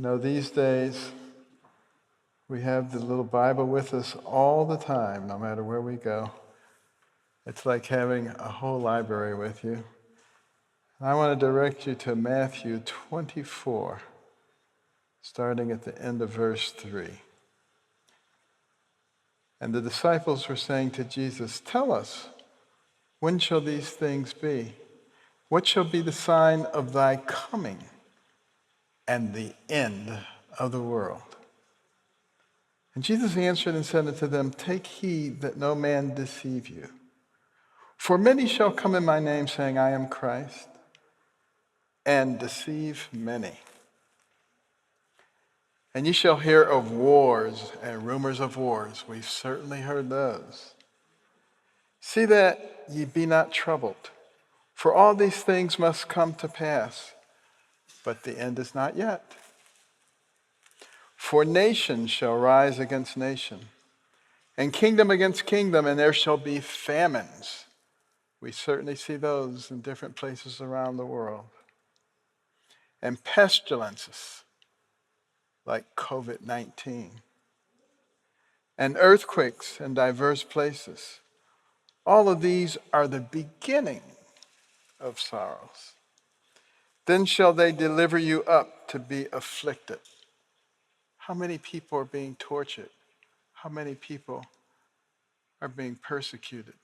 These days, we have the little Bible with us all the time, no matter where we go. It's like having a whole library with you. I want to direct you to Matthew 24, starting at the end of verse 3. And the disciples were saying to Jesus, "Tell us, when shall these things be? What shall be the sign of thy coming and the end of the world?" And Jesus answered and said unto them, "Take heed that no man deceive you. For many shall come in my name, saying, I am Christ, and deceive many. And ye shall hear of wars and rumors of wars." We've certainly heard those. "See that ye be not troubled, for all these things must come to pass, but the end is not yet. For nation shall rise against nation, and kingdom against kingdom, and there shall be famines." We certainly see those in different places around the world. "And pestilences, like COVID-19, and earthquakes in diverse places. All of these are the beginning of sorrows. Then shall they deliver you up to be afflicted." How many people are being tortured? How many people are being persecuted?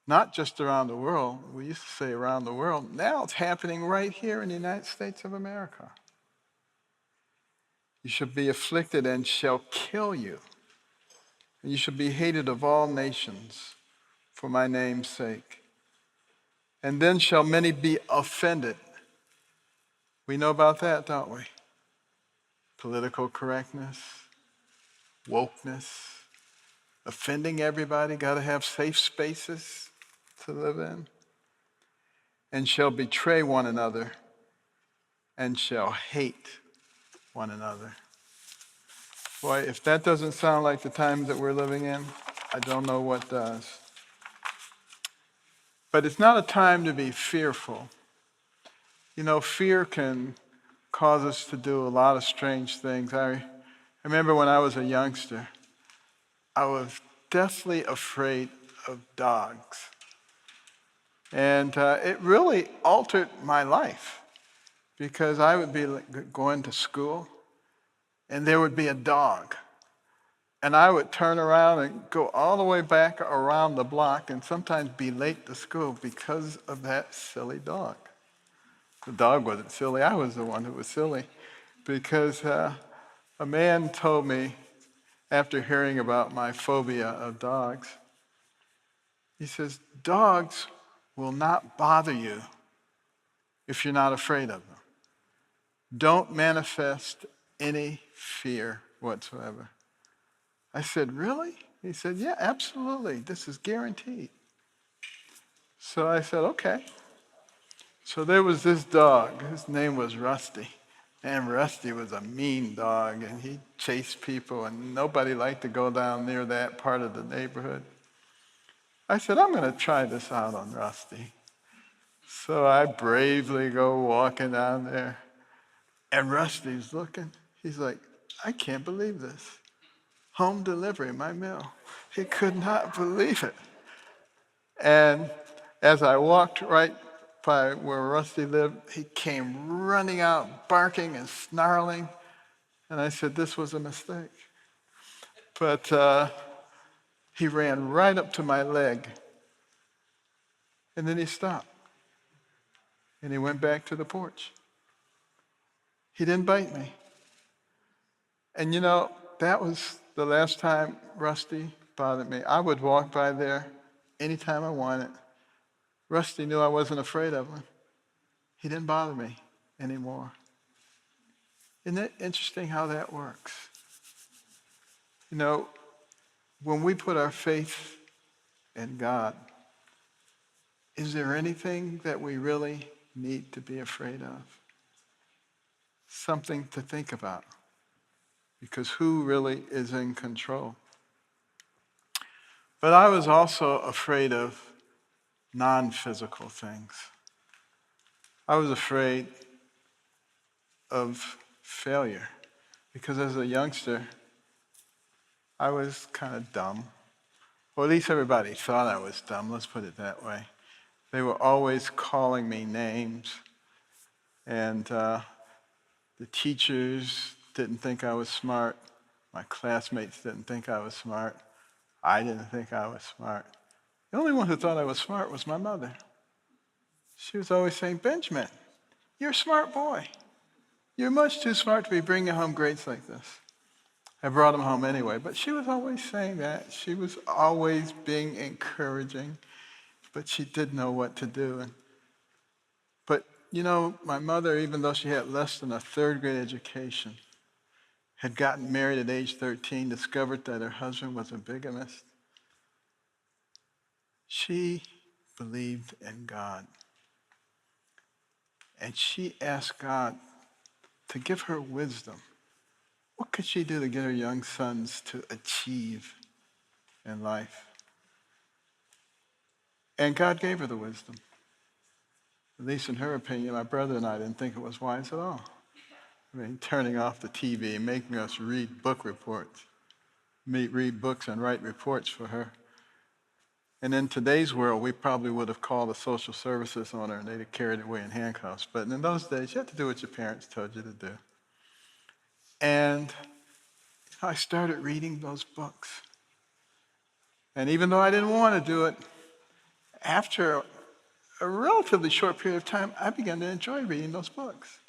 Not just around the world. We used to say around the world. Now it's happening right here in the United States of America. "You shall be afflicted and shall kill you. And you shall be hated of all nations for my name's sake. And then shall many be offended." We know about that, don't we? Political correctness, wokeness, offending everybody, got to have safe spaces to live in. "And shall betray one another, and shall hate one another." Boy, if that doesn't sound like the times that we're living in, I don't know what does. But it's not a time to be fearful. Fear can cause us to do a lot of strange things. I remember when I was a youngster, I was deathly afraid of dogs. And it really altered my life, because I would be going to school and there would be a dog. And I would turn around and go all the way back around the block and sometimes be late to school because of that silly dog. The dog wasn't silly, I was the one who was silly, because a man told me, after hearing about my phobia of dogs, he says, "Dogs will not bother you if you're not afraid of them. Don't manifest any fear whatsoever." I said, "Really?" He said, "Yeah, absolutely. This is guaranteed." So I said, "Okay." So there was this dog. His name was Rusty. And Rusty was a mean dog, and he chased people, and nobody liked to go down near that part of the neighborhood. I said, "I'm going to try this out on Rusty." So I bravely go walking down there, and Rusty's looking. He's like, "I can't believe this. Home delivery, my meal." He could not believe it. And as I walked right by where Rusty lived, he came running out, barking and snarling. And I said, this was a mistake. But he ran right up to my leg. And then he stopped. And he went back to the porch. He didn't bite me. And that was the last time Rusty bothered me. I would walk by there anytime I wanted. Rusty knew I wasn't afraid of him. He didn't bother me anymore. Isn't it interesting how that works? When we put our faith in God, is there anything that we really need to be afraid of? Something to think about. Because who really is in control? But I was also afraid of non-physical things. I was afraid of failure. Because as a youngster, I was kind of dumb. Or at least everybody thought I was dumb, let's put it that way. They were always calling me names. And the teachers didn't think I was smart. My classmates didn't think I was smart. I didn't think I was smart. The only one who thought I was smart was my mother. She was always saying, Benjamin, you're a smart boy. You're much too smart to be bringing home grades like this. I brought them home anyway, but she was always saying that. She was always being encouraging, but she didn't know what to do. But, you know, my mother, even though she had less than a third grade education, had gotten married at age 13, discovered that her husband was a bigamist. She believed in God. And she asked God to give her wisdom. What could she do to get her young sons to achieve in life? And God gave her the wisdom. At least in her opinion, my brother and I didn't think it was wise at all. I mean, turning off the TV and making us read book reports, read books and write reports for her. And in today's world, we probably would have called the social services on her and they'd have carried her away in handcuffs. But in those days, you had to do what your parents told you to do. And I started reading those books. And even though I didn't want to do it, after a relatively short period of time, I began to enjoy reading those books.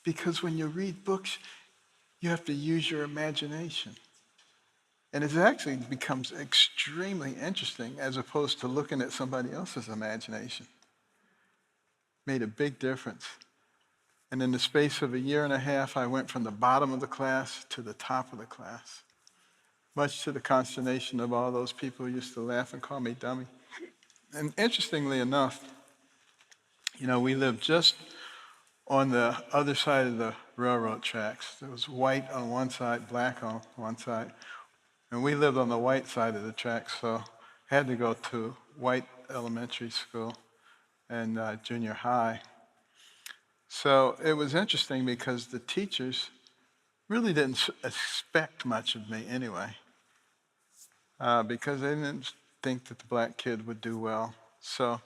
Because when you read books, you have to use your imagination. And it actually becomes extremely interesting as opposed to looking at somebody else's imagination. Made a big difference. And in the space of a year and a half, I went from the bottom of the class to the top of the class, much to the consternation of all those people who used to laugh and call me dummy. And interestingly enough, you know, we lived just on the other side of the railroad tracks. There was white on one side, black on one side. And we lived on the white side of the tracks, so I had to go to white elementary school and junior high. So it was interesting because the teachers really didn't expect much of me anyway, because they didn't think that the black kid would do well. So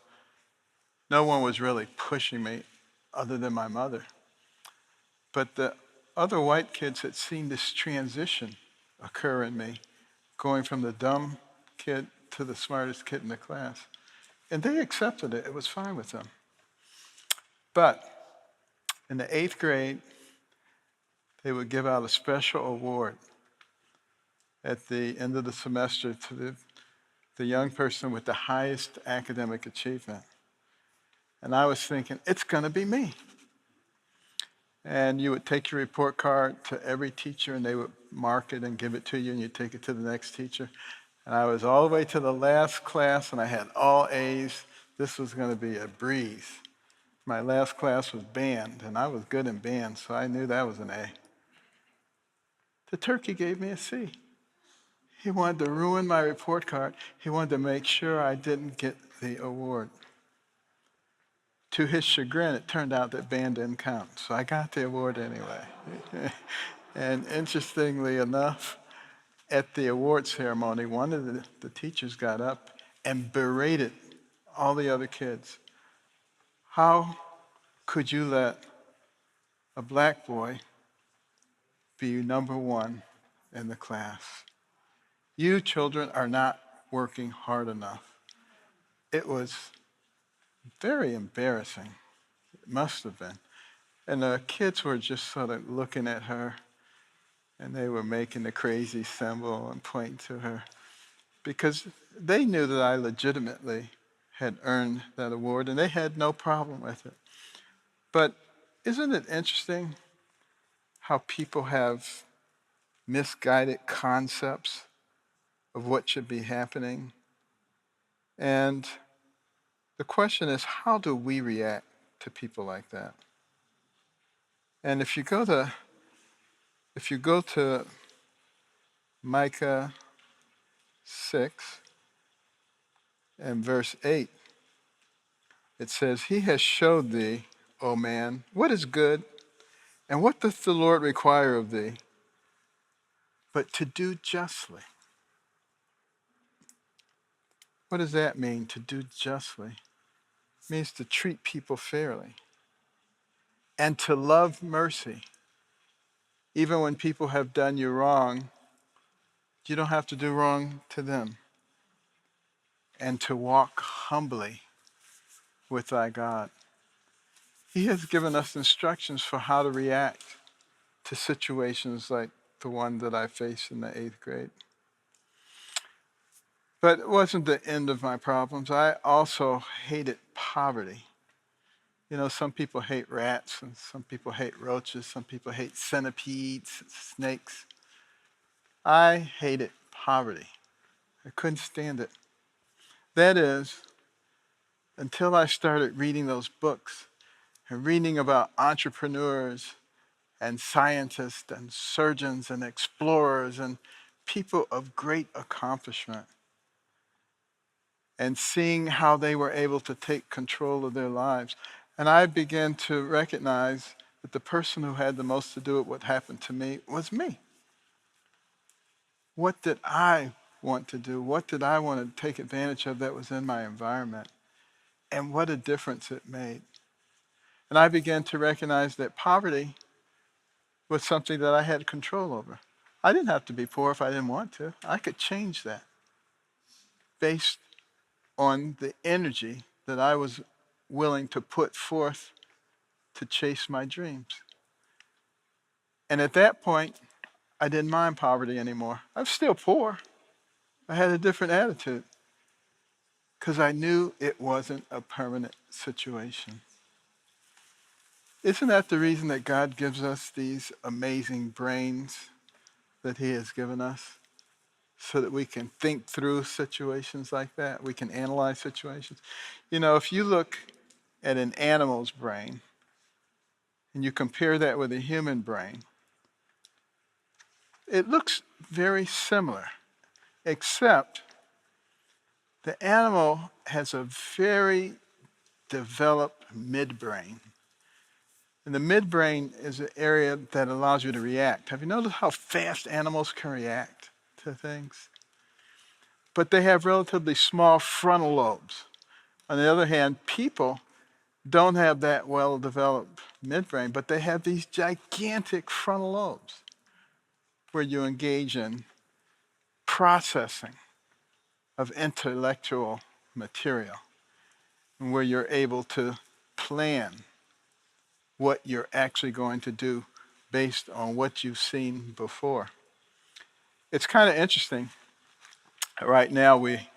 no one was really pushing me other than my mother. But the other white kids had seen this transition occur in me, going from the dumb kid to the smartest kid in the class. And they accepted it. It was fine with them. But in the 8th grade, they would give out a special award at the end of the semester to the young person with the highest academic achievement. And I was thinking, it's going to be me. And you would take your report card to every teacher, and they would mark it and give it to you, and you'd take it to the next teacher. And I was all the way to the last class, and I had all A's. This was going to be a breeze. My last class was band, and I was good in band, so I knew that was an A. The turkey gave me a C. He wanted to ruin my report card. He wanted to make sure I didn't get the award. To his chagrin, it turned out that band didn't count, so I got the award anyway. And interestingly enough, at the award ceremony, one of the teachers got up and berated all the other kids. How could you let a black boy be number one in the class? You children are not working hard enough. It was very embarrassing. It must have been. And the kids were just sort of looking at her, and they were making the crazy symbol and pointing to her, because they knew that I legitimately had earned that award, and they had no problem with it. But isn't it interesting how people have misguided concepts of what should be happening? And the question is, how do we react to people like that? And if you go to Micah 6 and verse 8, it says, "He has showed thee, O man, what is good, And what does the Lord require of thee? But to do justly. What does that mean, to do justly? It means to treat people fairly and to love mercy. Even when people have done you wrong, you don't have to do wrong to them. And to walk humbly with thy God. He has given us instructions for how to react to situations like the one that I faced in the 8th grade. But it wasn't the end of my problems. I also hated poverty. You know, some people hate rats, and some people hate roaches, some people hate centipedes, snakes. I hated poverty. I couldn't stand it. That is, until I started reading those books and reading about entrepreneurs and scientists and surgeons and explorers and people of great accomplishment, and seeing how they were able to take control of their lives. And I began to recognize that the person who had the most to do with what happened to me was me. What did I want to do? What did I want to take advantage of that was in my environment? And what a difference it made. And I began to recognize that poverty was something that I had control over. I didn't have to be poor if I didn't want to. I could change that based on the energy that I was willing to put forth to chase my dreams. And at that point, I didn't mind poverty anymore. I was still poor. I had a different attitude because I knew it wasn't a permanent situation. Isn't that the reason that God gives us these amazing brains that He has given us? So that we can think through situations like that. We can analyze situations. You know, if you look at an animal's brain and you compare that with a human brain, it looks very similar, except the animal has a very developed midbrain. And the midbrain is an area that allows you to react. Have you noticed how fast animals can react to things? But they have relatively small frontal lobes. On the other hand, people don't have that well-developed midbrain, but they have these gigantic frontal lobes where you engage in processing of intellectual material and where you're able to plan what you're actually going to do based on what you've seen before. It's kind of interesting. Right now we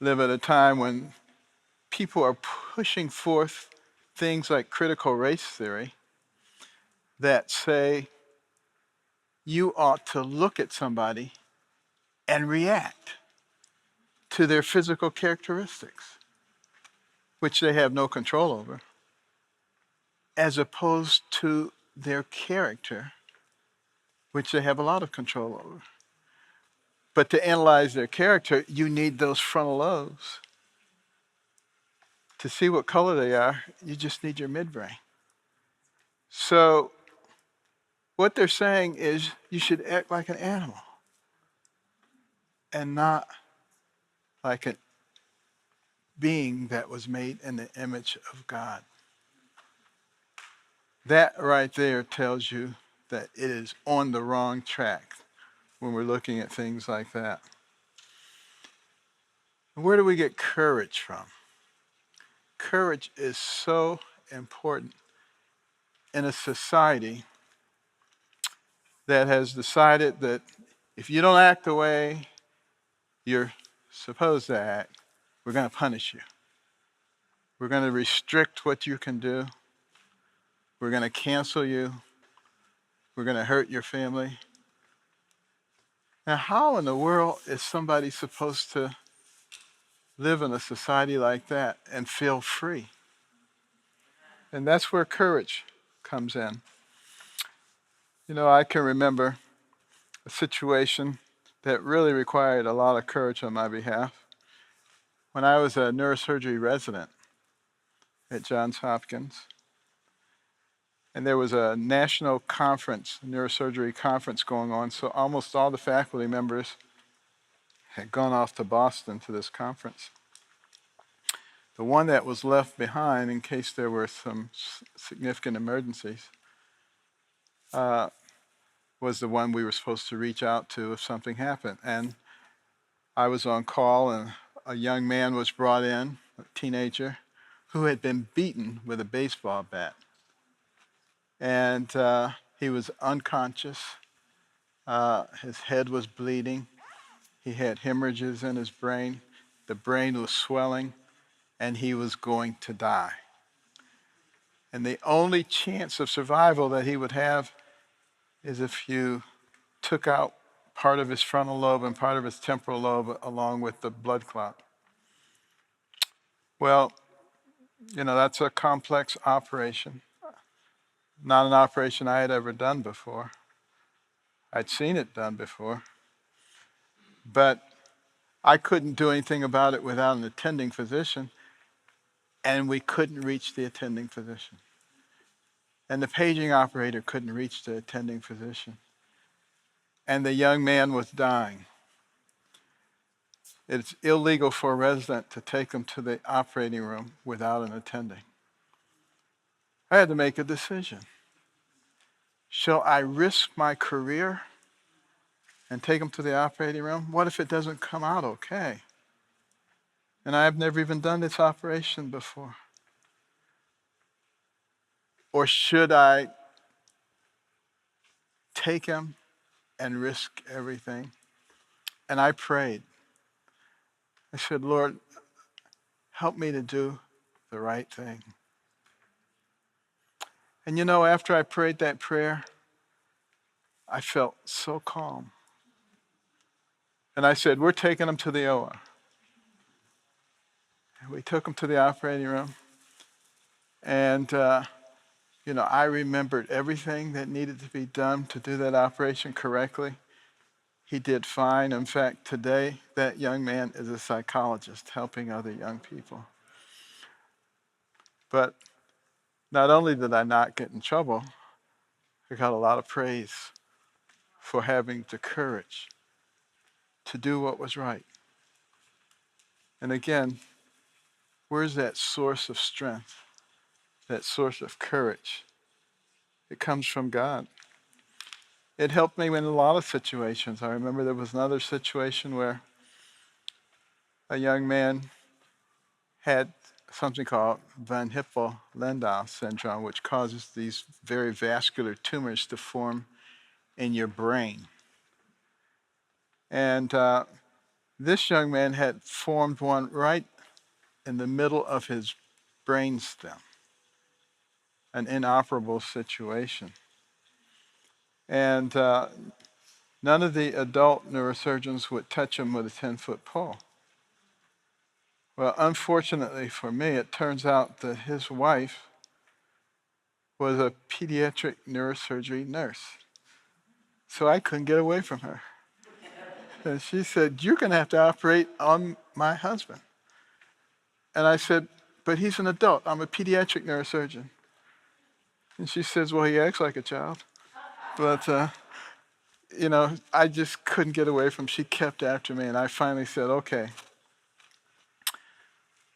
live at a time when people are pushing forth things like critical race theory that say you ought to look at somebody and react to their physical characteristics, which they have no control over, as opposed to their character, which they have a lot of control over. But to analyze their character, you need those frontal lobes. To see what color they are, you just need your midbrain. So what they're saying is you should act like an animal and not like a being that was made in the image of God. That right there tells you that it is on the wrong track when we're looking at things like that. And where do we get courage from? Courage is so important in a society that has decided that if you don't act the way you're supposed to act, we're going to punish you. We're going to restrict what you can do. We're going to cancel you. We're going to hurt your family. Now, how in the world is somebody supposed to live in a society like that and feel free? And that's where courage comes in. You know, I can remember a situation that really required a lot of courage on my behalf. When I was a neurosurgery resident at Johns Hopkins, And there was a national conference, a neurosurgery conference going on, so almost all the faculty members had gone off to Boston to this conference. The one that was left behind, in case there were some significant emergencies, was the one we were supposed to reach out to if something happened. And I was on call, and a young man was brought in, a teenager, who had been beaten with a baseball bat. And he was unconscious. His head was bleeding. He had hemorrhages in his brain. The brain was swelling, and he was going to die. And the only chance of survival that he would have is if you took out part of his frontal lobe and part of his temporal lobe along with the blood clot. Well, that's a complex operation. Not an operation I had ever done before. I'd seen it done before. But I couldn't do anything about it without an attending physician, and we couldn't reach the attending physician. And the paging operator couldn't reach the attending physician. And the young man was dying. It's illegal for a resident to take him to the operating room without an attending. I had to make a decision. Shall I risk my career and take him to the operating room? What if it doesn't come out okay? And I've never even done this operation before. Or should I take him and risk everything? And I prayed. I said, Lord, help me to do the right thing. And after I prayed that prayer, I felt so calm. And I said, we're taking him to the OR. And we took him to the operating room. And, I remembered everything that needed to be done to do that operation correctly. He did fine. In fact, today, that young man is a psychologist helping other young people. But not only did I not get in trouble, I got a lot of praise for having the courage to do what was right. And again, where's that source of strength, that source of courage? It comes from God. It helped me in a lot of situations. I remember there was another situation where a young man had something called Van Hippel-Lindau syndrome, which causes these very vascular tumors to form in your brain. And this young man had formed one right in the middle of his brainstem, an inoperable situation. And none of the adult neurosurgeons would touch him with a 10-foot pole. Well, unfortunately for me, it turns out that his wife was a pediatric neurosurgery nurse. So I couldn't get away from her. And she said, you're going to have to operate on my husband. And I said, but he's an adult. I'm a pediatric neurosurgeon. And she says, well, he acts like a child. But, I just couldn't get away from him. She kept after me. And I finally said, okay,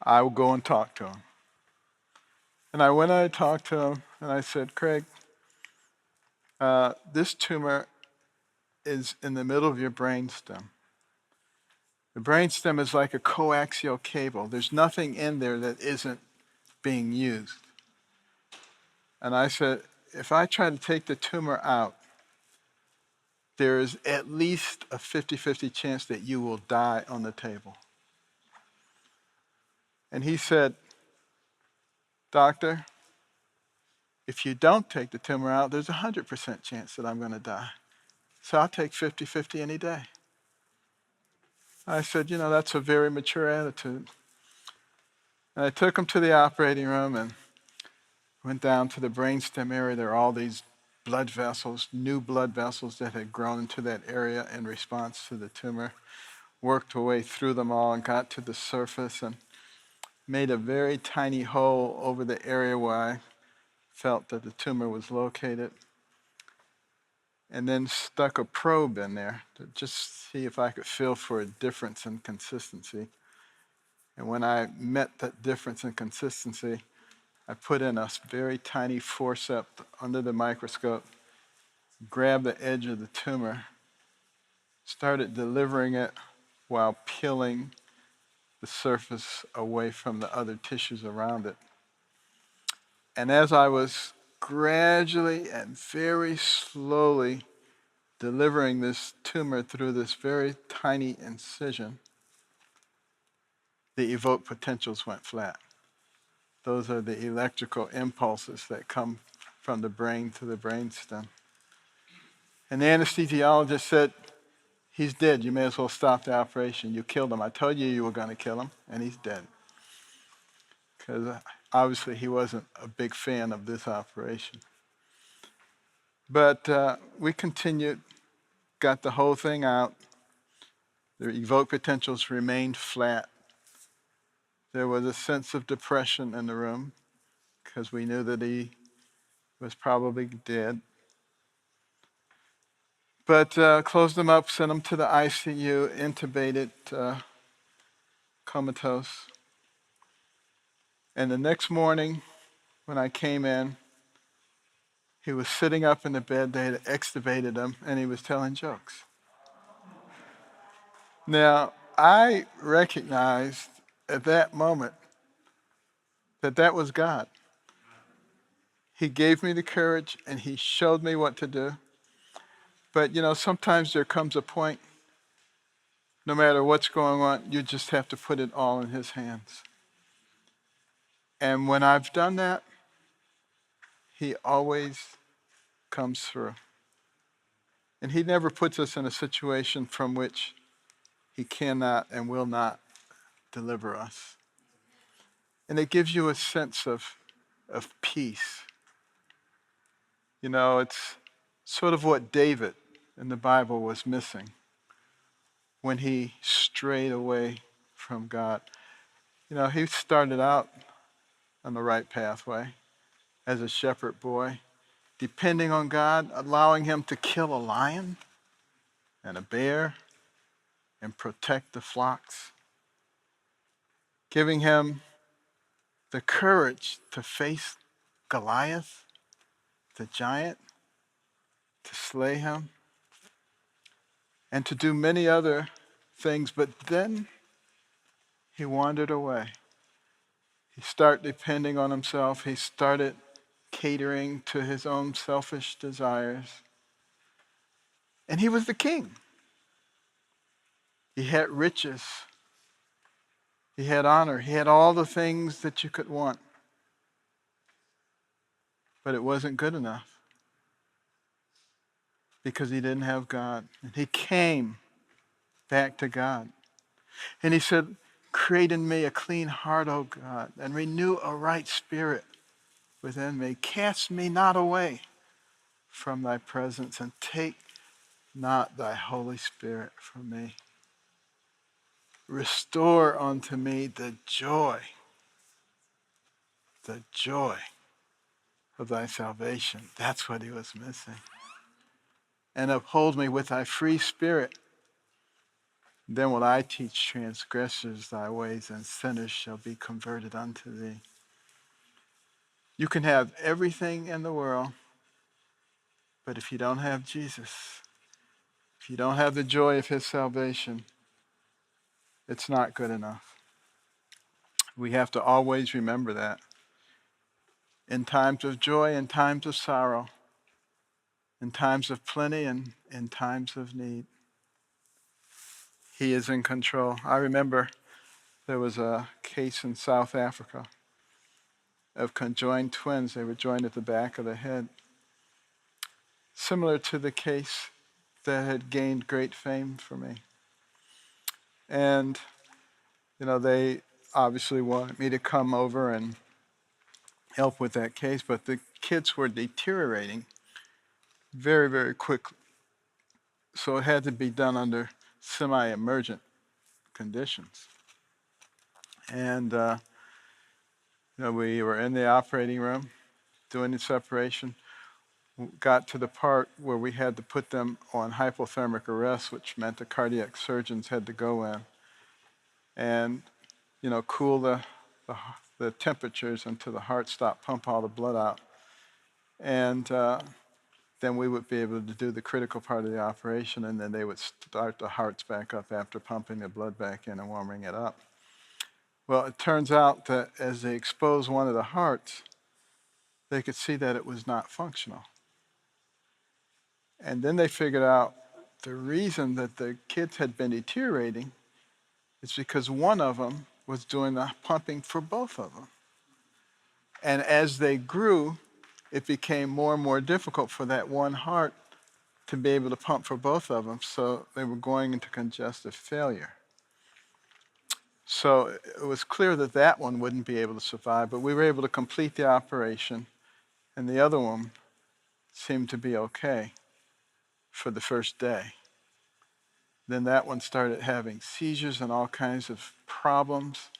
I will go and talk to him. And I went and I talked to him. And I said, Craig, this tumor is in the middle of your brainstem. The brainstem is like a coaxial cable. There's nothing in there that isn't being used. And I said, if I try to take the tumor out, there is at least a 50-50 chance that you will die on the table. And he said, doctor, if you don't take the tumor out, there's a 100% chance that I'm going to die. So I'll take 50-50 any day. I said, that's a very mature attitude. And I took him to the operating room and went down to the brainstem area. There are all these blood vessels, new blood vessels that had grown into that area in response to the tumor. Worked our way through them all and got to the surface and made a very tiny hole over the area where I felt that the tumor was located, and then stuck a probe in there to just see if I could feel for a difference in consistency. And when I met that difference in consistency, I put in a very tiny forceps under the microscope, grabbed the edge of the tumor, started delivering it while peeling the surface away from the other tissues around it. And as I was gradually and very slowly delivering this tumor through this very tiny incision, the evoked potentials went flat. Those are the electrical impulses that come from the brain to the brainstem. And the anesthesiologist said, "He's dead. You may as well stop the operation. You killed him. I told you you were going to kill him, and he's dead." Because obviously he wasn't a big fan of this operation. But we continued, got the whole thing out. The evoked potentials remained flat. There was a sense of depression in the room because we knew that he was probably dead. But closed him up, sent him to the ICU, intubated, comatose. And the next morning, when I came in, he was sitting up in the bed. They had extubated him, and he was telling jokes. Now, I recognized at that moment that that was God. He gave me the courage, and he showed me what to do. But, sometimes there comes a point, no matter what's going on, you just have to put it all in his hands. And when I've done that, he always comes through. And he never puts us in a situation from which he cannot and will not deliver us. And it gives you a sense of peace. It's sort of what David in the Bible was missing when he strayed away from God. He started out on the right pathway as a shepherd boy, depending on God, allowing him to kill a lion and a bear and protect the flocks, giving him the courage to face Goliath, the giant, to slay him, and to do many other things. But then he wandered away. He started depending on himself. He started catering to his own selfish desires. And he was the king. He had riches. He had honor. He had all the things that you could want. But it wasn't good enough because he didn't have God. And he came back to God. And he said, "Create in me a clean heart, O God, and renew a right spirit within me. Cast me not away from thy presence, and take not thy Holy Spirit from me. Restore unto me the joy of thy salvation." That's what he was missing. "And uphold me with thy free spirit. Then will I teach transgressors thy ways, and sinners shall be converted unto thee." You can have everything in the world, but if you don't have Jesus, if you don't have the joy of his salvation, it's not good enough. We have to always remember that. In times of joy, in times of sorrow, in times of plenty, and in times of need, he is in control. I remember there was a case in South Africa of conjoined twins. They were joined at the back of the head. Similar to the case that had gained great fame for me. And, they obviously wanted me to come over and help with that case, but the kids were deteriorating very, very quickly. So it had to be done under semi-emergent conditions. And, we were in the operating room doing the separation, got to the part where we had to put them on hypothermic arrest, which meant the cardiac surgeons had to go in and, cool the temperatures until the heart stopped, pump all the blood out. And then we would be able to do the critical part of the operation, and then they would start the hearts back up after pumping the blood back in and warming it up. Well, it turns out that as they exposed one of the hearts, they could see that it was not functional. And then they figured out the reason that the kids had been deteriorating is because one of them was doing the pumping for both of them. And as they grew, it became more and more difficult for that one heart to be able to pump for both of them, so they were going into congestive failure. So it was clear that that one wouldn't be able to survive, but we were able to complete the operation, and the other one seemed to be okay for the first day. Then that one started having seizures and all kinds of problems,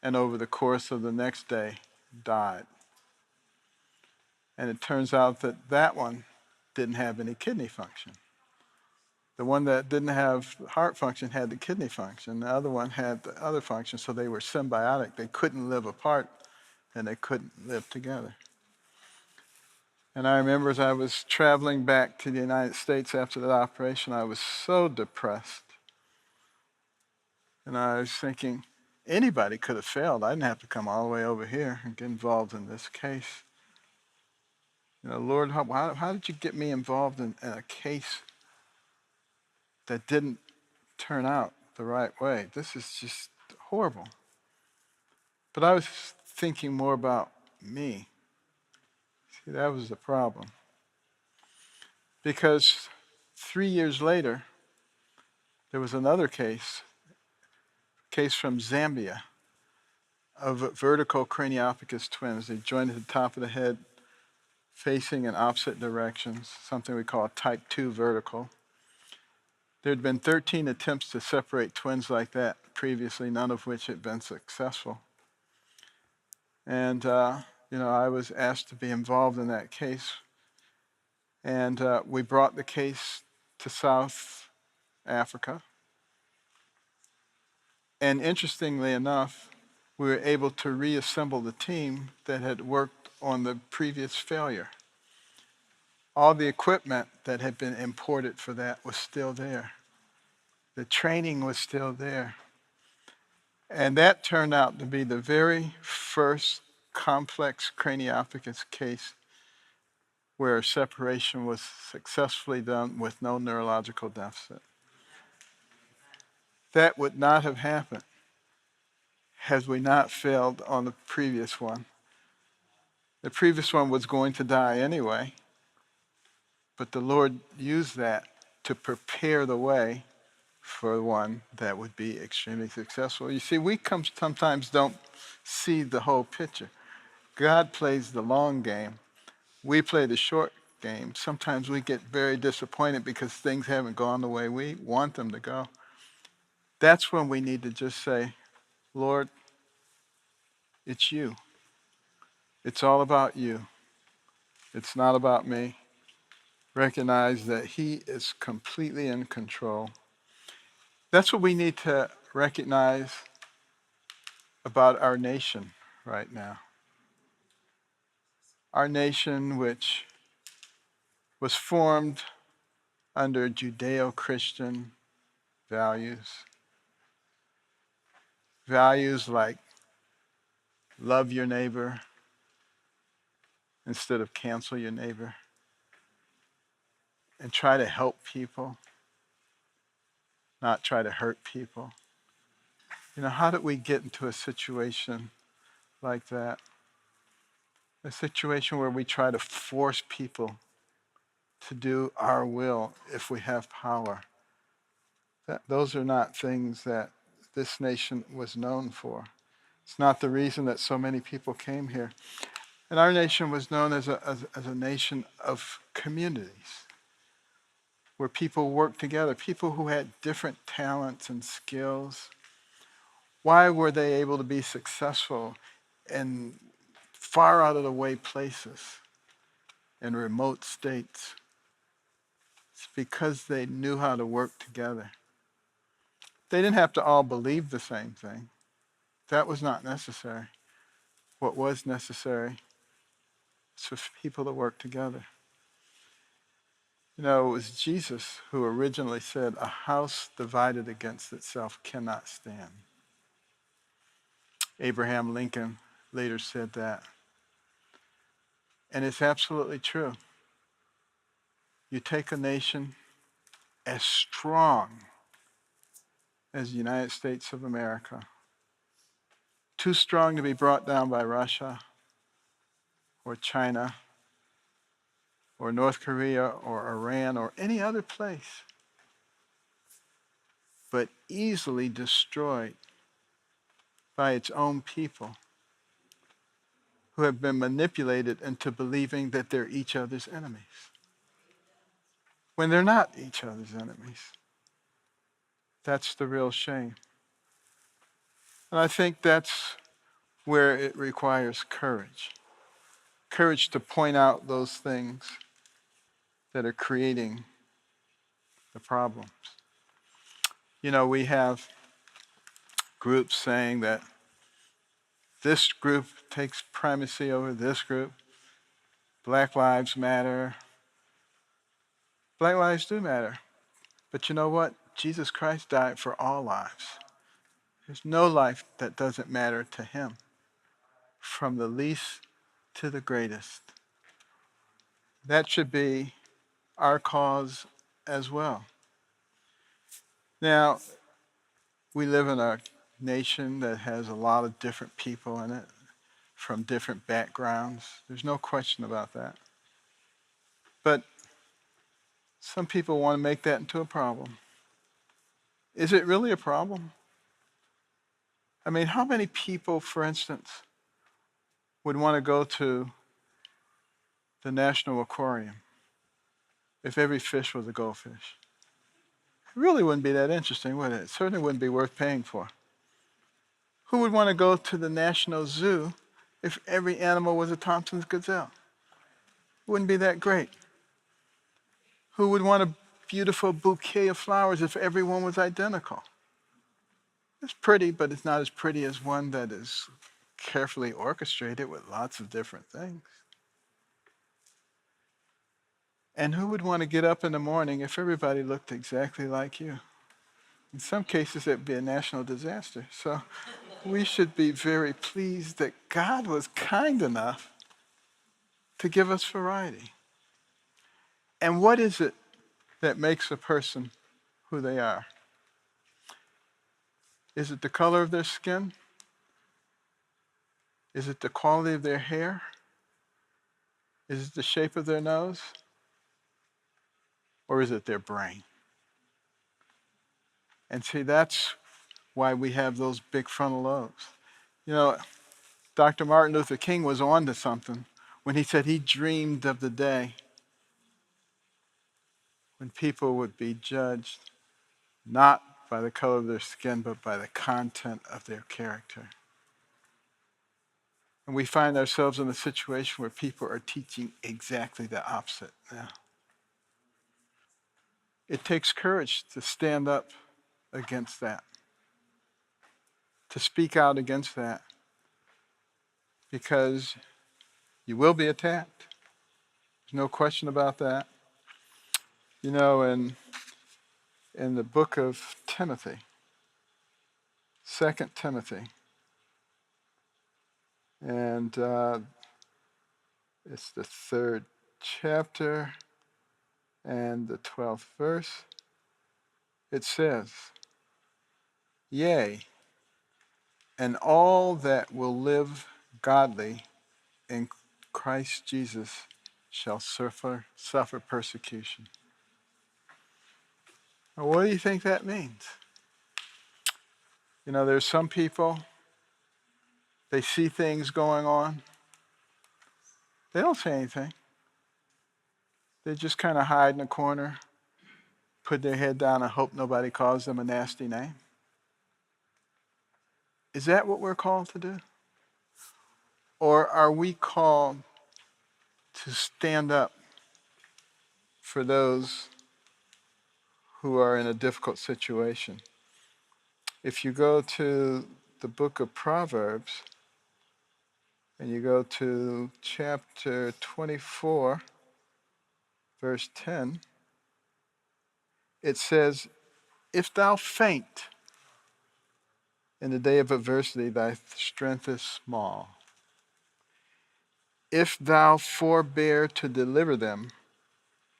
and over the course of the next day, died. And it turns out that that one didn't have any kidney function. The one that didn't have heart function had the kidney function. The other one had the other function, so they were symbiotic. They couldn't live apart, and they couldn't live together. And I remember as I was traveling back to the United States after that operation, I was so depressed. And I was thinking, anybody could have failed. I didn't have to come all the way over here and get involved in this case. Lord, how did you get me involved in a case that didn't turn out the right way? This is just horrible. But I was thinking more about me. See, that was the problem. Because 3 years later, there was another case from Zambia, of vertical craniopicus twins. They joined at the top of the head, facing in opposite directions, something we call type 2 vertical. There had been 13 attempts to separate twins like that previously, none of which had been successful. And, I was asked to be involved in that case. And we brought the case to South Africa. And interestingly enough, we were able to reassemble the team that had worked on the previous failure. All the equipment that had been imported for that was still there. The training was still there. And that turned out to be the very first complex craniopicus case where separation was successfully done with no neurological deficit. That would not have happened had we not failed on the previous one. The previous one was going to die anyway, but the Lord used that to prepare the way for one that would be extremely successful. You see, we sometimes don't see the whole picture. God plays the long game. We play the short game. Sometimes we get very disappointed because things haven't gone the way we want them to go. That's when we need to just say, Lord, it's you. It's all about you. It's not about me. Recognize that He is completely in control. That's what we need to recognize about our nation right now. Our nation, which was formed under Judeo-Christian values like love your neighbor instead of cancel your neighbor, and try to help people, not try to hurt people. How did we get into a situation like that? A situation where we try to force people to do our will if we have power. Those are not things that this nation was known for. It's not the reason that so many people came here. And our nation was known as a nation of communities, where people worked together, people who had different talents and skills. Why were they able to be successful in far out of the way places in remote states. It's because they knew how to work together. They didn't have to all believe the same thing. That was not necessary. What was necessary is for people to work together. You know, it was Jesus who originally said, "A house divided against itself cannot stand." Abraham Lincoln later said that. And it's absolutely true. You take a nation as strong as the United States of America, too strong to be brought down by Russia or China or North Korea or Iran or any other place, but easily destroyed by its own people who have been manipulated into believing that they're each other's enemies, when they're not each other's enemies. That's the real shame. And I think that's where it requires courage. Courage to point out those things that are creating the problems. You know, we have groups saying that this group takes primacy over this group. Black lives matter. Black lives do matter. But you know what? Jesus Christ died for all lives. There's no life that doesn't matter to him, from the least to the greatest. That should be our cause as well. Now, we live in a nation that has a lot of different people in it, from different backgrounds. There's no question about that. But some people want to make that into a problem. Is it really a problem? I mean, how many people, for instance, would want to go to the National Aquarium if every fish was a goldfish? It really wouldn't be that interesting, would it? It certainly wouldn't be worth paying for. Who would want to go to the National Zoo if every animal was a Thompson's gazelle? It wouldn't be that great. Who would want a beautiful bouquet of flowers if everyone was identical? It's pretty, but it's not as pretty as one that is carefully orchestrated with lots of different things. And who would want to get up in the morning if everybody looked exactly like you? In some cases, it would be a national disaster. So we should be very pleased that God was kind enough to give us variety. And what is it that makes a person who they are? Is it the color of their skin? Is it the quality of their hair? Is it the shape of their nose? Or is it their brain? And see, that's why we have those big frontal lobes. You know, Dr. Martin Luther King was on to something when he said he dreamed of the day when people would be judged not by the color of their skin, but by the content of their character. And we find ourselves in a situation where people are teaching exactly the opposite now. It takes courage to stand up against that, to speak out against that, because you will be attacked. There's no question about that. You know, in the book of Timothy, 2 Timothy, and it's the 3rd chapter and the 12th verse. It says, "Yea, and all that will live godly in Christ Jesus shall suffer persecution." Now, what do you think that means? You know, there's some people, they see things going on. They don't say anything. They just kind of hide in a corner, put their head down and hope nobody calls them a nasty name. Is that what we're called to do? Or are we called to stand up for those who are in a difficult situation? If you go to the book of Proverbs and you go to chapter 24, verse 10, it says, "If thou faint in the day of adversity, thy strength is small. If thou forbear to deliver them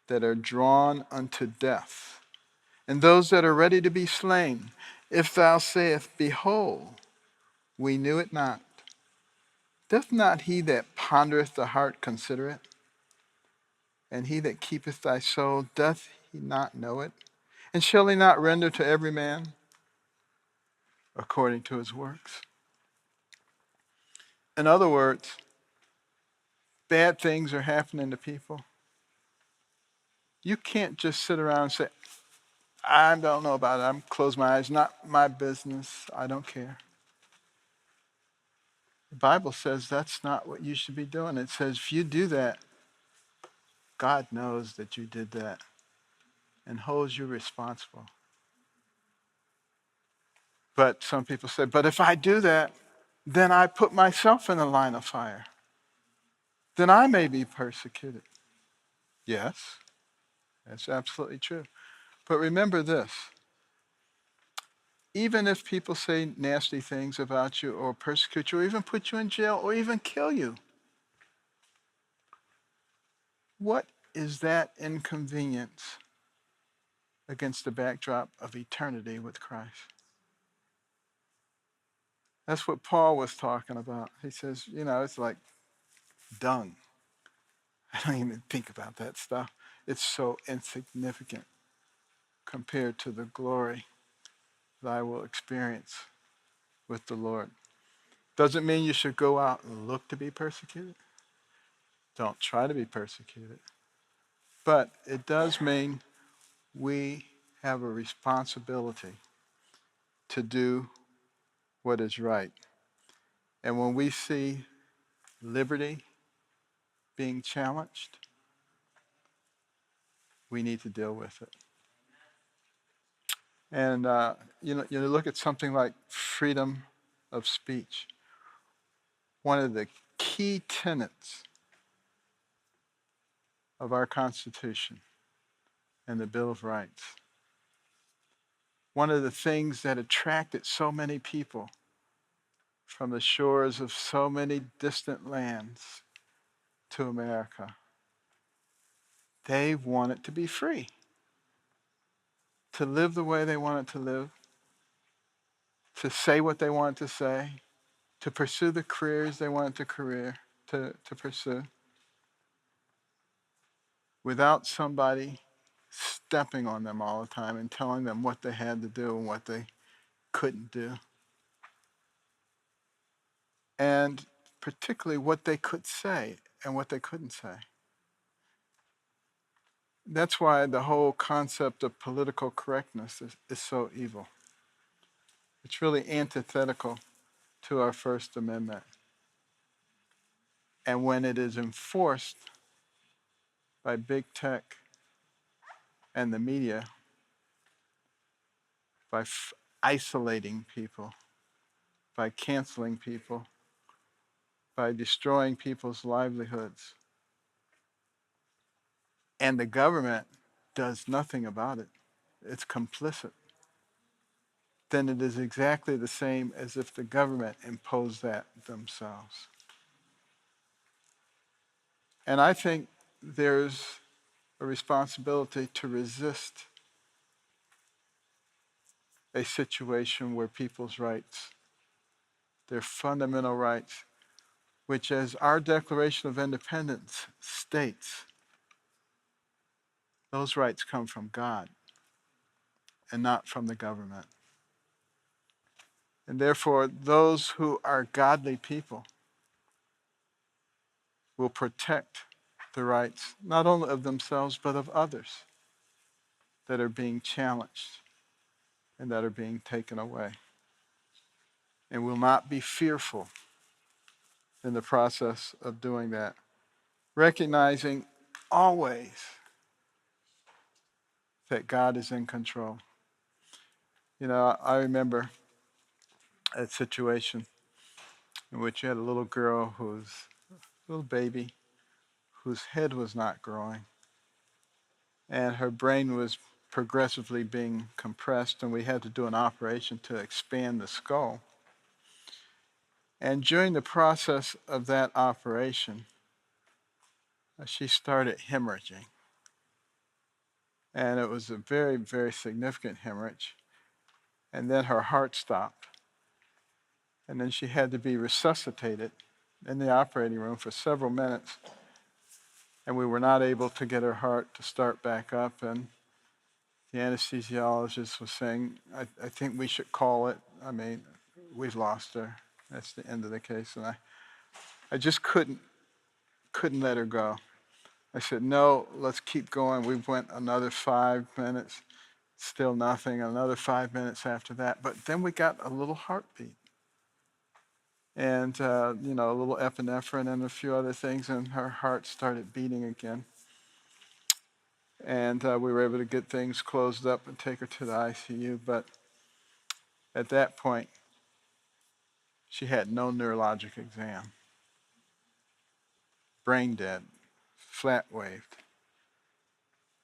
that are drawn unto death, and those that are ready to be slain, if thou sayest, Behold, we knew it not, doth not he that pondereth the heart consider it? And he that keepeth thy soul, doth he not know it? And shall he not render to every man according to his works?" In other words, bad things are happening to people. You can't just sit around and say, "I don't know about it. I'm close my eyes. Not my business. I don't care." The Bible says that's not what you should be doing. It says if you do that, God knows that you did that and holds you responsible. But some people say, but if I do that, then I put myself in the line of fire. Then I may be persecuted. Yes, that's absolutely true. But remember this. Even if people say nasty things about you or persecute you or even put you in jail or even kill you, what is that inconvenience against the backdrop of eternity with Christ? That's what Paul was talking about. He says, it's like dung. I don't even think about that stuff. It's so insignificant compared to the glory that I will experience with the Lord. Doesn't mean you should go out and look to be persecuted. Don't try to be persecuted. But it does mean we have a responsibility to do what is right. And when we see liberty being challenged, we need to deal with it. And you look at something like freedom of speech. One of the key tenets of our Constitution and the Bill of Rights. One of the things that attracted so many people from the shores of so many distant lands to America. They wanted to be free, to live the way they wanted to live, to say what they wanted to say, to pursue the careers they wanted to pursue, without somebody stepping on them all the time and telling them what they had to do and what they couldn't do. And particularly what they could say and what they couldn't say. That's why the whole concept of political correctness is so evil. It's really antithetical to our First Amendment. And when it is enforced by big tech and the media, by isolating people, by canceling people, by destroying people's livelihoods, and the government does nothing about it, it's complicit, then it is exactly the same as if the government imposed that themselves. And I think there's a responsibility to resist a situation where people's rights, their fundamental rights, which as our Declaration of Independence states, those rights come from God and not from the government. And therefore, those who are godly people will protect the rights, not only of themselves, but of others that are being challenged and that are being taken away. And will not be fearful in the process of doing that. Recognizing always that God is in control. I remember a situation in which you had a little girl a little baby, whose head was not growing, and her brain was progressively being compressed, and we had to do an operation to expand the skull. And during the process of that operation, she started hemorrhaging. And it was a very, very significant hemorrhage. And then her heart stopped. And then she had to be resuscitated in the operating room for several minutes. And we were not able to get her heart to start back up. And the anesthesiologist was saying, I think we should call it. I mean, we've lost her. That's the end of the case. And I just couldn't let her go. I said, no, let's keep going. We went another 5 minutes, still nothing, another 5 minutes after that. But then we got a little heartbeat. And, a little epinephrine and a few other things, and her heart started beating again. And we were able to get things closed up and take her to the ICU. But at that point, she had no neurologic exam. Brain dead, flat waved.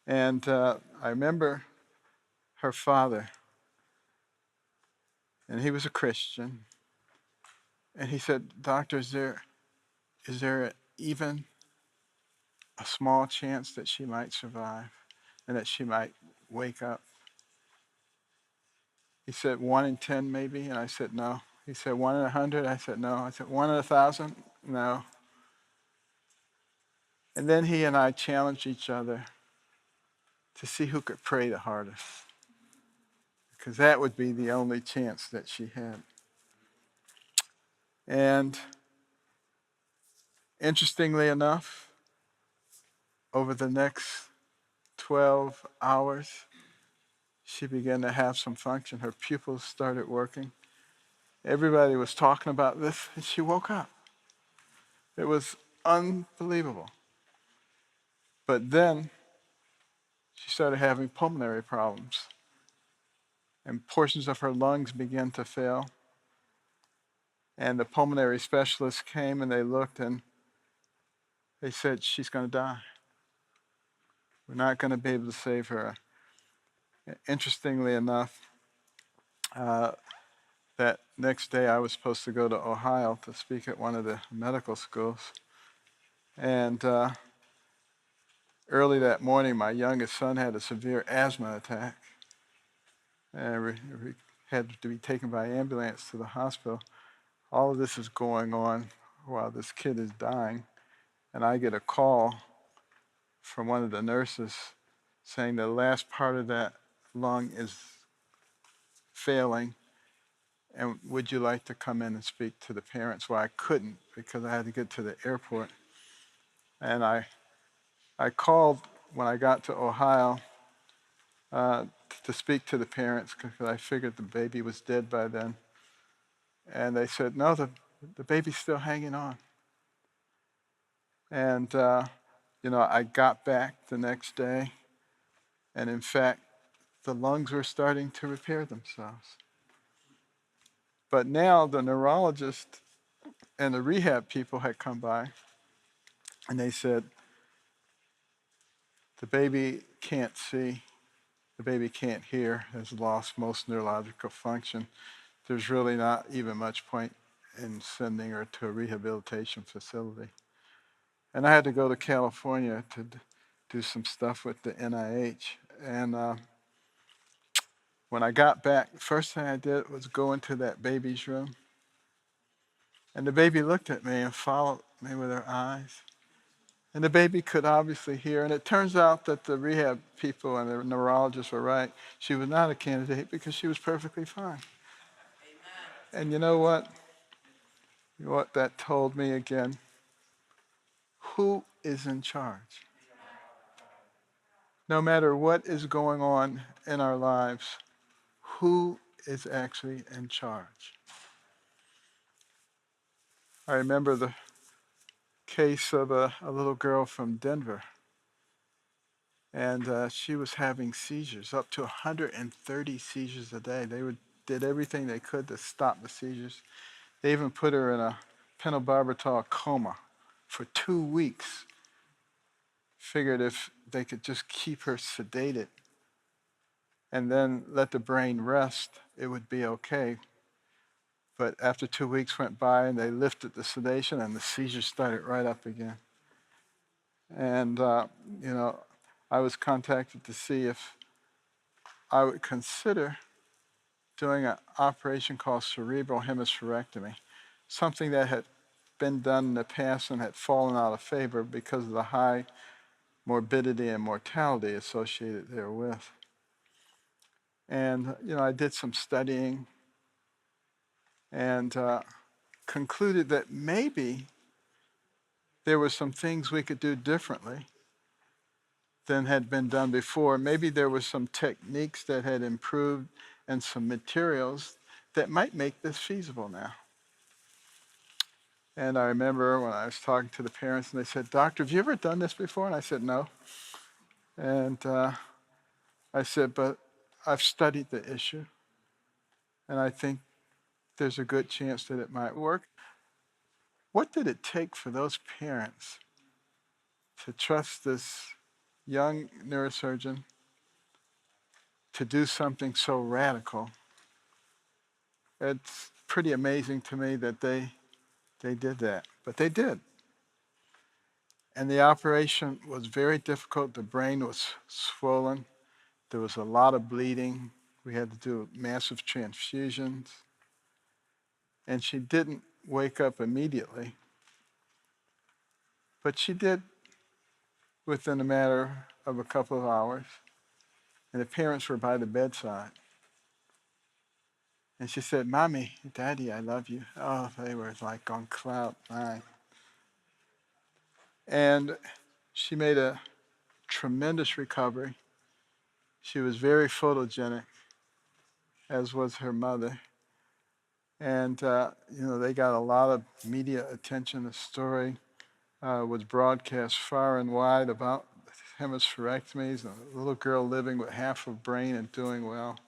And I remember her father, and he was a Christian, and he said, Doctor, is there even a small chance that she might survive and that she might wake up? He said, 1 in 10 maybe, and I said, no. He said, 1 in 100? I said, no. I said, 1 in 1,000? No. And then he and I challenged each other to see who could pray the hardest, because that would be the only chance that she had. And interestingly enough, over the next 12 hours, she began to have some function. Her pupils started working. Everybody was talking about this, and she woke up. It was unbelievable. But then she started having pulmonary problems, and portions of her lungs began to fail. And the pulmonary specialists came and they looked and they said, she's going to die. We're not going to be able to save her. Interestingly enough, that next day I was supposed to go to Ohio to speak at one of the medical schools. And early that morning, my youngest son had a severe asthma attack. And we had to be taken by ambulance to the hospital. All of this is going on while this kid is dying. And I get a call from one of the nurses saying the last part of that lung is failing, and would you like to come in and speak to the parents? Well, I couldn't because I had to get to the airport. And I called when I got to Ohio to speak to the parents because I figured the baby was dead by then. And they said, no, the baby's still hanging on. And, I got back the next day, and in fact, the lungs were starting to repair themselves. But now the neurologist and the rehab people had come by, and they said, the baby can't see, the baby can't hear, has lost most neurological function. There's really not even much point in sending her to a rehabilitation facility. And I had to go to California to do some stuff with the NIH. And when I got back, the first thing I did was go into that baby's room. And the baby looked at me and followed me with her eyes. And the baby could obviously hear. And it turns out that the rehab people and the neurologists were right. She was not a candidate because she was perfectly fine. Amen. And you know what? What that told me again? Who is in charge? No matter what is going on in our lives, who is actually in charge? I remember the case of a little girl from Denver. And she was having seizures, up to 130 seizures a day. Did everything they could to stop the seizures. They even put her in a pentobarbital coma for 2 weeks. Figured if they could just keep her sedated and then let the brain rest, it would be okay. But after 2 weeks went by and they lifted the sedation and the seizures started right up again. And, I was contacted to see if I would consider doing an operation called cerebral hemispherectomy, something that had been done in the past and had fallen out of favor because of the high morbidity and mortality associated therewith. And, I did some studying and concluded that maybe there were some things we could do differently than had been done before. Maybe there were some techniques that had improved and some materials that might make this feasible now. And I remember when I was talking to the parents and they said, "Doctor, have you ever done this before?" And I said, "No." And I said, "But I've studied the issue and I think there's a good chance that it might work." What did it take for those parents to trust this young neurosurgeon to do something so radical? It's pretty amazing to me that they did that, but they did. And the operation was very difficult. The brain was swollen. There was a lot of bleeding. We had to do massive transfusions. And she didn't wake up immediately, but she did within a matter of a couple of hours. And the parents were by the bedside. And she said, "Mommy, Daddy, I love you." Oh, they were like on cloud nine. And she made a tremendous recovery. She was very photogenic, as was her mother. And, they got a lot of media attention. The story was broadcast far and wide about hemispherectomies, a little girl living with half a brain and doing well.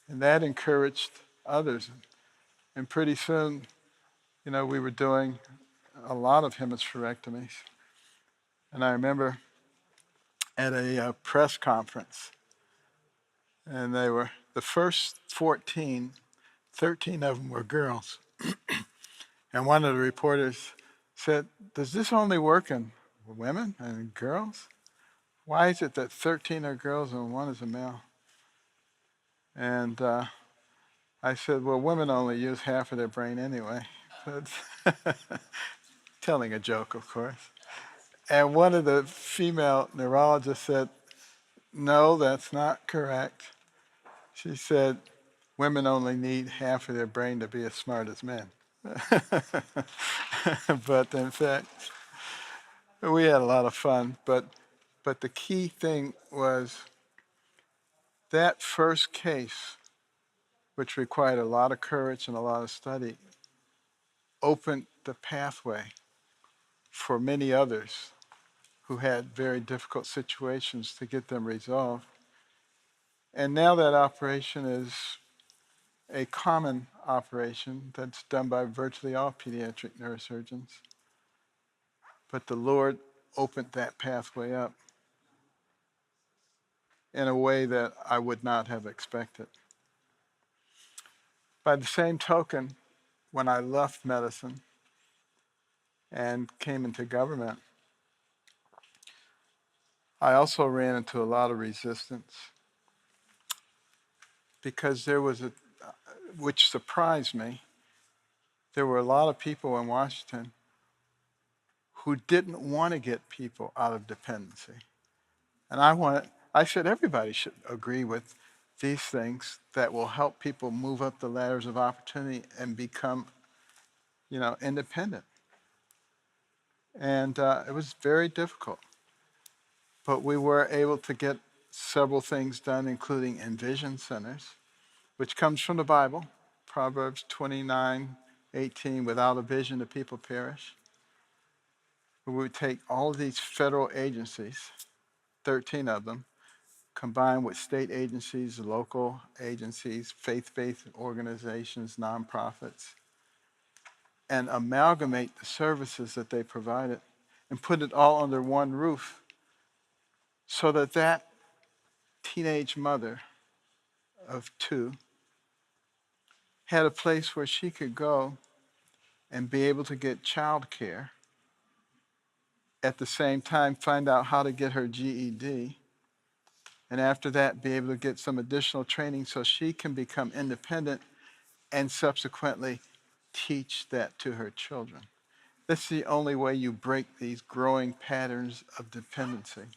And that encouraged others. And pretty soon, we were doing a lot of hemispherectomies. And I remember at a press conference, and they were the first 13 of them were girls. And one of the reporters said, "Does this only work in women and girls? Why is it that 13 are girls and one is a male?" And I said, "Well, women only use half of their brain anyway." Telling a joke, of course. And one of the female neurologists said, "No, that's not correct." She said, "Women only need half of their brain to be as smart as men." But in fact, we had a lot of fun. But the key thing was that first case, which required a lot of courage and a lot of study, opened the pathway for many others who had very difficult situations to get them resolved. And now that operation is a common operation that's done by virtually all pediatric neurosurgeons. But the Lord opened that pathway up in a way that I would not have expected. By the same token, when I left medicine and came into government, I also ran into a lot of resistance because there was which surprised me, there were a lot of people in Washington who didn't want to get people out of dependency. And I said everybody should agree with these things that will help people move up the ladders of opportunity and become, independent. And it was very difficult. But we were able to get several things done, including envision centers, which comes from the Bible, Proverbs 29:18, "Without a vision, the people perish." we would take all of these federal agencies, 13 of them, combined with state agencies, local agencies, faith-based organizations, nonprofits, and amalgamate the services that they provided and put it all under one roof so that that teenage mother of 2 had a place where she could go and be able to get child care, at the same time find out how to get her GED, and after that be able to get some additional training so she can become independent and subsequently teach that to her children. That's the only way you break these growing patterns of dependency.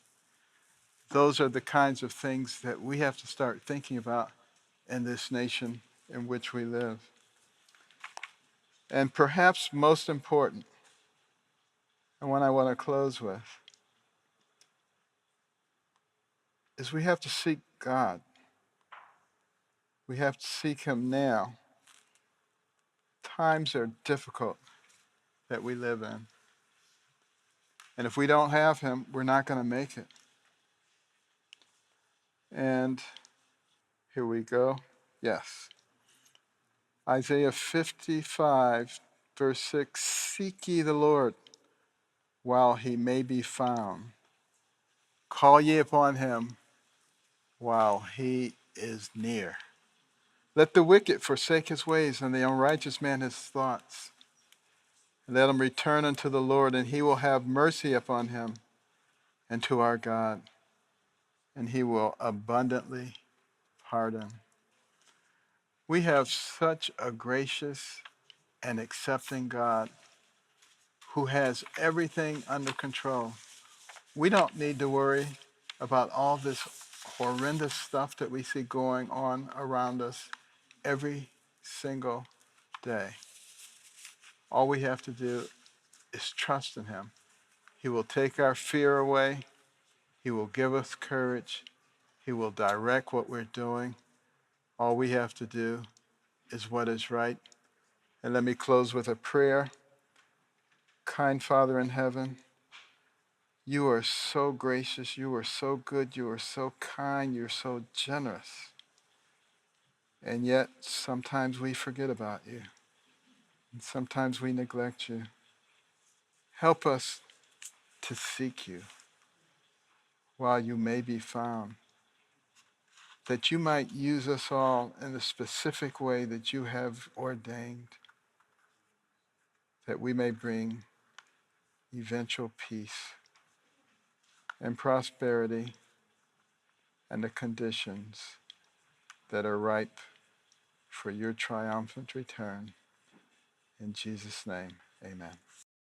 Those are the kinds of things that we have to start thinking about in this nation in which we live. And perhaps most important, and one I want to close with, is we have to seek God. We have to seek Him now. Times are difficult that we live in. And if we don't have Him, we're not going to make it. And here we go. Yes. Isaiah 55, verse 6, seek ye the Lord while He may be found. Call ye upon Him while He is near. Let the wicked forsake his ways, and the unrighteous man his thoughts. Let him return unto the Lord, and He will have mercy upon him, and to our God, and He will abundantly pardon. We have such a gracious and accepting God who has everything under control. We don't need to worry about all this horrendous stuff that we see going on around us every single day. All we have to do is trust in Him. He will take our fear away. He will give us courage. He will direct what we're doing. All we have to do is what is right. And let me close with a prayer. Kind Father in heaven, You are so gracious. You are so good. You are so kind. You're so generous. And yet, sometimes we forget about You. And sometimes we neglect You. Help us to seek You while You may be found, that You might use us all in the specific way that You have ordained, that we may bring eventual peace and prosperity and the conditions that are ripe for Your triumphant return. In Jesus' name, amen.